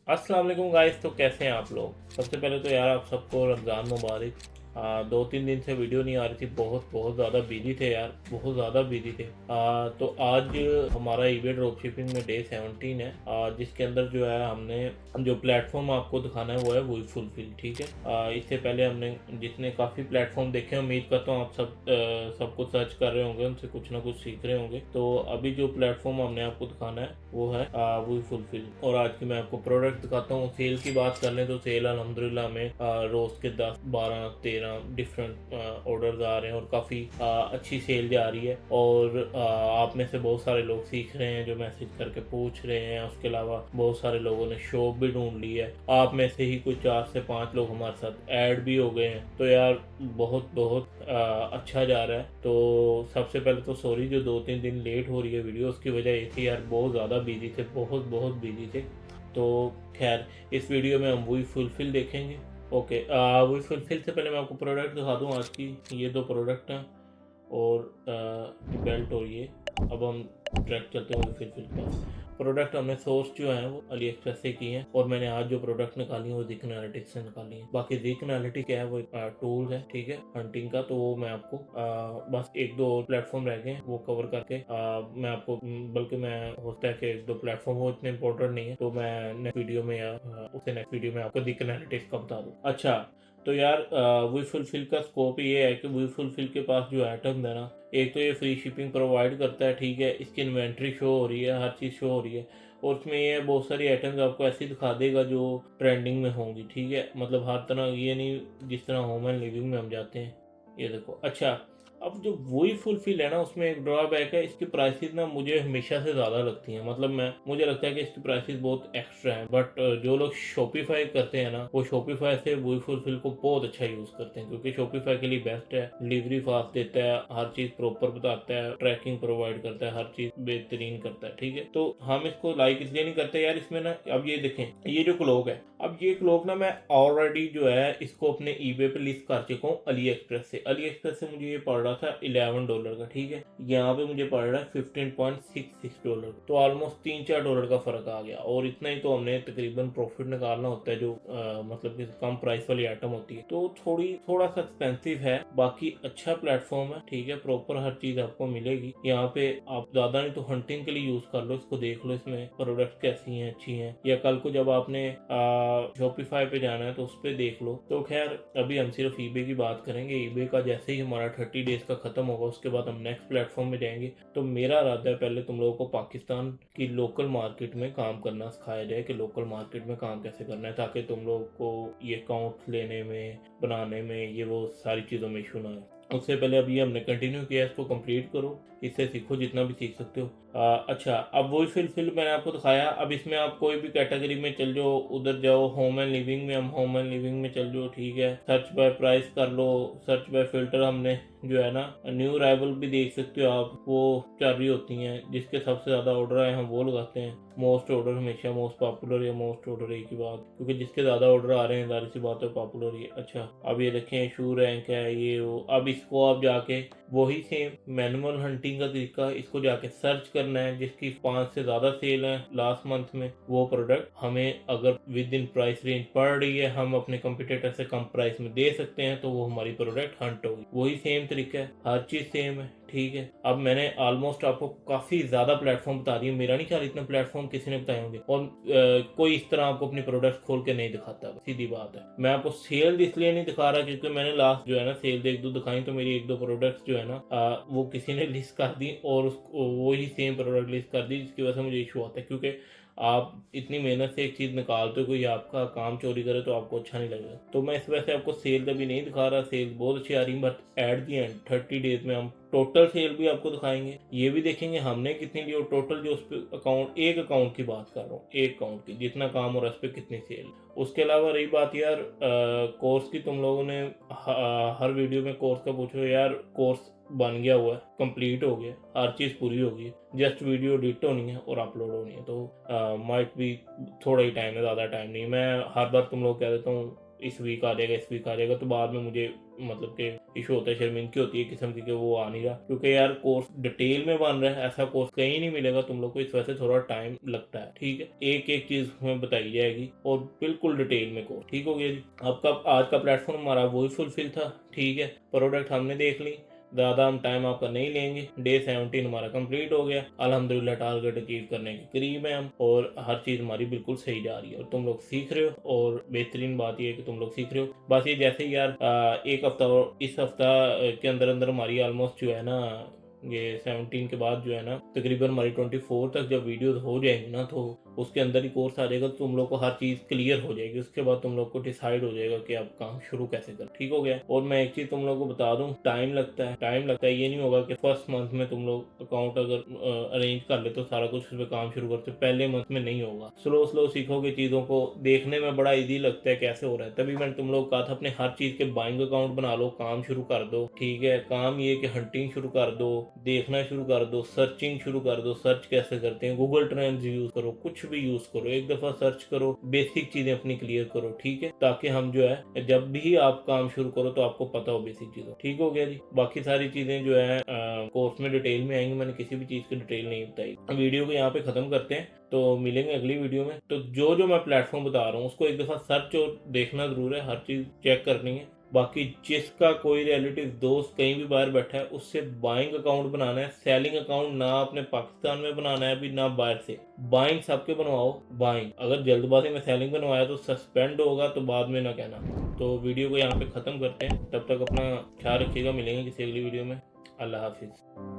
अस्सलाम वालेकुम गाइस। तो कैसे हैं आप लोग? सबसे पहले तो यार आप सबको रमज़ान मुबारक। 2-3 दिन से वीडियो नहीं आ रही थी, बहुत बहुत ज़्यादा बिजी थे यार, बहुत ज़्यादा बिजी थे। तो आज हमारा ईबे ड्रॉप शिपिंग में डे 17 है, जिसके अंदर जो है हमने जो प्लेटफॉर्म आपको दिखाना है वो है वही फुलफिल। ठीक है, इससे पहले हमने जिसने काफ़ी प्लेटफॉर्म देखे हैं, उम्मीद करता हूँ आप सब कुछ सर्च कर रहे होंगे, उनसे कुछ ना कुछ सीख रहे होंगे। तो अभी जो प्लेटफॉर्म हमने आपको दिखाना है वो है वही फुलफिल। और आज की मैं आपको प्रोडक्ट दिखाता हूँ। सेल की बात कर लें तो सेल अल्हम्दुलिल्लाह हमें रोज के 10-12-13 डिफरेंट ऑर्डर्स आ रहे हैं और काफ़ी अच्छी सेल जा रही है। और आप में से बहुत सारे लोग सीख रहे हैं जो मैसेज करके पूछ रहे हैं। उसके अलावा बहुत सारे लोगों ने शॉप भी ढूंढ ली है। आप में से ही कुछ 4 से 5 लोग हमारे साथ ऐड भी हो गए हैं। तो यार बहुत बहुत अच्छा जा रहा है। तो सबसे पहले तो सॉरी जो 2-3 दिन लेट हो रही है वीडियो, उसकी वजह ये थी यार, बहुत ज़्यादा बिजी थे, बहुत बहुत बिजी थे। तो खैर, इस वीडियो में हम वही फुलफिल देखेंगे। ओके, वही फुलफिल से पहले मैं आपको प्रोडक्ट दिखा दूँ आज की। ये 2 प्रोडक्ट हैं और बेल्ट और ये। अब हम ट्रैक चलते हैं वही फुलफिल पे। प्रोडक्ट हमने सोर्स जो है वो अली एक्सप्रेस से की है। और मैंने आज जो प्रोडक्ट निकाली है वो जिक एनालिटिक्स से निकाली है। बाकी जिक एनालिटिक्स क्या है, वो टूल है, ठीक है, हंटिंग का। तो वो मैं आपको बस 1-2 और प्लेटफॉर्म रह गए हैं, वो कवर करके मैं आपको बल्कि मैं होता है कि 1-2 प्लेटफॉर्म वो इतने इंपॉर्टेंट नहीं है, तो मैं नेक्स्ट वीडियो में या उससे नेक्स्ट वीडियो में आपको जिक एनालिटिक्स का बता दूँ। अच्छा, तो यार वी फुलफिल का स्कोप ये है कि वी फुलफिल के पास जो आइटम है ना, एक तो ये फ्री शिपिंग प्रोवाइड करता है, ठीक है, इसकी इन्वेंट्री शो हो रही है, हर चीज़ शो हो रही है। और उसमें ये बहुत सारी आइटम्स आपको ऐसी दिखा देगा जो ट्रेंडिंग में होंगी, ठीक है, मतलब हर तरह, ये नहीं जिस तरह होम एंड लिविंग में हम जाते हैं। ये देखो। अच्छा, अब जो वही फुलफिल है ना, उसमें एक ड्रॉबैक है, इसकी प्राइसेस ना मुझे हमेशा से ज़्यादा लगती हैं। मतलब मुझे लगता है कि इसकी प्राइसेस बहुत एक्स्ट्रा हैं। बट जो लोग शॉपिफाई करते हैं ना, वो शॉपिफाई से वही फुलफिल को बहुत अच्छा यूज़ करते हैं, क्योंकि शॉपिफाई के लिए बेस्ट है, डिलीवरी फास्ट देता है, हर चीज़ प्रॉपर बताता है, ट्रैकिंग प्रोवाइड करता है, हर चीज़ बेहतरीन करता है, ठीक है। तो हम इसको लाइक इसलिए नहीं करते यार, इसमें ना, अब ये देखें, ये जो क्लॉक है, अब ये क्लॉक ना मैं ऑलरेडी जो है इसको अपने ईबे पे लिस्ट कर चुका हूँ अली एक्सप्रेस से। अली एक्सप्रेस से मुझे ये पड़ रहा था $11 का, ठीक है। यहाँ पे मुझे पड़ रहा है $15.66। तो ऑलमोस्ट $3-4 का फर्क आ गया। और इतना ही तो हमने तकरीबन प्रॉफिट निकालना होता है, जो मतलब कि कम प्राइस वाली आइटम होती है। तो थोड़ा सा एक्सपेंसिव है, बाकी अच्छा प्लेटफॉर्म है, ठीक है, प्रॉपर हर चीज आपको मिलेगी यहाँ पे। आप ज्यादा नहीं तो हंटिंग के लिए यूज कर लो इसको, देख लो इसमें प्रोडक्ट कैसी हैं, अच्छी हैं, या कल को जब आपने शॉपिफाई पे जाना है तो उस पर देख लो। तो खैर, अभी हम सिर्फ ईबे की बात करेंगे। ईबे का जैसे ही हमारा 30 डेज का खत्म होगा, उसके बाद हम नेक्स्ट प्लेटफॉर्म में जाएंगे। तो मेरा इरादा है पहले तुम लोगों को पाकिस्तान की लोकल मार्केट में काम करना सिखाया जाए, कि लोकल मार्केट में काम कैसे करना है, ताकि तुम लोग को ये अकाउंट लेने में, बनाने में, ये वो सारी चीज़ों में इशू ना है। उससे पहले अब ये हमने कंटिन्यू किया, इसको कंप्लीट करो, इससे सीखो जितना भी सीख सकते हो। अच्छा, अब वही फिल मैंने आपको दिखाया। अब इसमें आप कोई भी कैटेगरी में चल जाओ, उधर जाओ होम एंड लिविंग में, हम होम एंड लिविंग में चल जाओ, ठीक है। सर्च बाय प्राइस कर लो, सर्च बाय फिल्टर हमने जो है ना, न्यू अराइवल भी देख सकते हो आप, वो चल रही होती हैं, जिसके सबसे ज़्यादा ऑर्डर आए हम वो लगाते हैं। मोस्ट ऑर्डर हमेशा मोस्ट पॉपुलर या मोस्ट ऑर्डर एक ही बात, क्योंकि जिसके ज़्यादा ऑर्डर आ रहे हैं जाहिर सी बात है पॉपुलर ही है। अच्छा, अब ये देखें शू रैंक है, ये वो। अब इसको आप जाके वही सेम मैनुअल हंटिंग का तरीका, इसको जाके सर्च करना है, जिसकी 5 से ज़्यादा सेल है लास्ट मंथ में, वो प्रोडक्ट हमें अगर विद इन प्राइस रेंज पड़ रही है, हम अपने कंपटीटर से कम प्राइस में दे सकते हैं, तो वो हमारी प्रोडक्ट हंट होगी। वही सेम तरीका है, हर चीज़ सेम है, ठीक है। अब मैंने ऑलमोस्ट आपको काफ़ी ज़्यादा प्लेटफॉर्म बता दिए, मेरा नहीं ख्याल इतना प्लेटफॉर्म किसी ने बताए होंगे। और कोई इस तरह आपको अपनी प्रोडक्ट खोल के नहीं दिखाता, सीधी बात है। मैं आपको सेल इसलिए नहीं दिखा रहा क्योंकि मैंने लास्ट जो है ना सेल 1-2 दिखाई, तो मेरी 1-2 प्रोडक्ट्स जो है ना वो किसी ने लिस्ट कर दी, और उसको वही सेम प्रोडक्ट लिस्ट कर दी, जिसकी वजह से मुझे इशू आता है। क्योंकि आप इतनी मेहनत से एक चीज़ निकालते हो, कोई आपका काम चोरी करे तो आपको अच्छा नहीं लगेगा। तो मैं इस वजह से आपको सेल कभी नहीं दिखा रहा। सेल बहुत अच्छी आ रही है, but at the and 30 days में हम टोटल सेल भी आपको दिखाएंगे, ये भी देखेंगे हमने कितनी ली, और टोटल जो उस पर अकाउंट, एक अकाउंट की बात कर रहा हूँ, एक अकाउंट की जितना काम हो रहा है उस पर कितनी सेल। उसके अलावा रही बात यार कोर्स की, तुम लोगों ने हर वीडियो में कोर्स का पूछो। यार कोर्स बन गया हुआ है, कंप्लीट हो गया, हर चीज़ पूरी हो गई, जस्ट वीडियो एडिट होनी है और अपलोड होनी है। तो माइट भी थोड़ा ही टाइम है, ज़्यादा टाइम नहीं। मैं हर बार तुम लोग कह देता हूँ इस वीक आ जाएगा, इस वीक आ जाएगा, तो बाद में मुझे मतलब कि इशू होता है, शर्मिंदगी होती है किस्म की कि वो आ नहीं रहा, क्योंकि यार कोर्स डिटेल में बन रहा है, ऐसा कोर्स कहीं नहीं मिलेगा तुम लोग को, इस वजह से थोड़ा टाइम लगता है। ठीक है, एक एक चीज हमें बताई जाएगी और बिल्कुल डिटेल में कोर्स। ठीक हो गया जी। आपका आज का प्लेटफॉर्म हमारा वही फुलफिल था। ठीक है, प्रोडक्ट हमने देख ली, ज़्यादा हम टाइम आपका नहीं लेंगे। डे 17 हमारा कंप्लीट हो गया, अल्हम्दुलिल्लाह टारगेट अचीव करने के करीब है हम, और हर चीज़ हमारी बिल्कुल सही जा रही है और तुम लोग सीख रहे हो। और बेहतरीन बात यह है कि तुम लोग सीख रहे हो। बस ये जैसे ही यार एक हफ्ता और इस हफ्ता के अंदर अंदर हमारी ऑलमोस्ट जो है ना, ये 17 के बाद जो है ना तकरीबन हमारी 24 तक जब वीडियोस हो जाएंगी ना, तो उसके अंदर ही कोर्स आ जाएगा, तो तुम लोग को हर चीज़ क्लियर हो जाएगी। उसके बाद तुम लोग को डिसाइड हो जाएगा कि आप काम शुरू कैसे कर। ठीक हो गया। और मैं एक चीज़ तुम लोग को बता दूं, टाइम लगता है, टाइम लगता है। ये नहीं होगा कि फर्स्ट मंथ में तुम लोग अकाउंट अगर अरेंज कर ले तो सारा कुछ उस पर काम शुरू करते, पहले मंथ में नहीं होगा। स्लो स्लो सीखोगे, चीज़ों को देखने में बड़ा ईजी लगता है कैसे हो रहा है। तभी मैंने तुम लोग कहा था अपने हर चीज़ के बाइंग अकाउंट बना लो, काम शुरू कर दो। ठीक है, काम ये कि हंटिंग शुरू कर दो, देखना शुरू कर दो, सर्चिंग शुरू कर दो। सर्च कैसे करते हैं, गूगल ट्रेंड्स यूज करो, कुछ भी यूज करो, एक दफा सर्च करो, बेसिक चीजें अपनी क्लियर करो। ठीक है, ताकि हम जो है जब भी आप काम शुरू करो तो आपको पता हो बेसिक चीजों। ठीक हो गया जी। बाकी सारी चीजें जो है कोर्स में डिटेल में आएंगी, मैंने किसी भी चीज की डिटेल नहीं बताई। वीडियो को यहाँ पे खत्म करते हैं, तो मिलेंगे अगली वीडियो में। तो जो जो मैं प्लेटफॉर्म बता रहा हूँ उसको एक दफा सर्च और देखना जरूर है, हर चीज चेक करनी है। बाकी जिसका कोई रिलेटिव दोस्त कहीं भी बाहर बैठा है, उससे बाइंग अकाउंट बनाना है। सेलिंग अकाउंट ना अपने पाकिस्तान में बनाना है अभी, ना बाहर से। बाइंग सबके बनवाओ। बाइंग अगर जल्दबाजी में सेलिंग बनवाया तो सस्पेंड होगा, तो बाद में ना कहना। तो वीडियो को यहाँ पे ख़त्म करते हैं, तब तक अपना ख्याल रखिएगा। मिलेंगे किसी अगली वीडियो में। अल्लाह हाफिज़।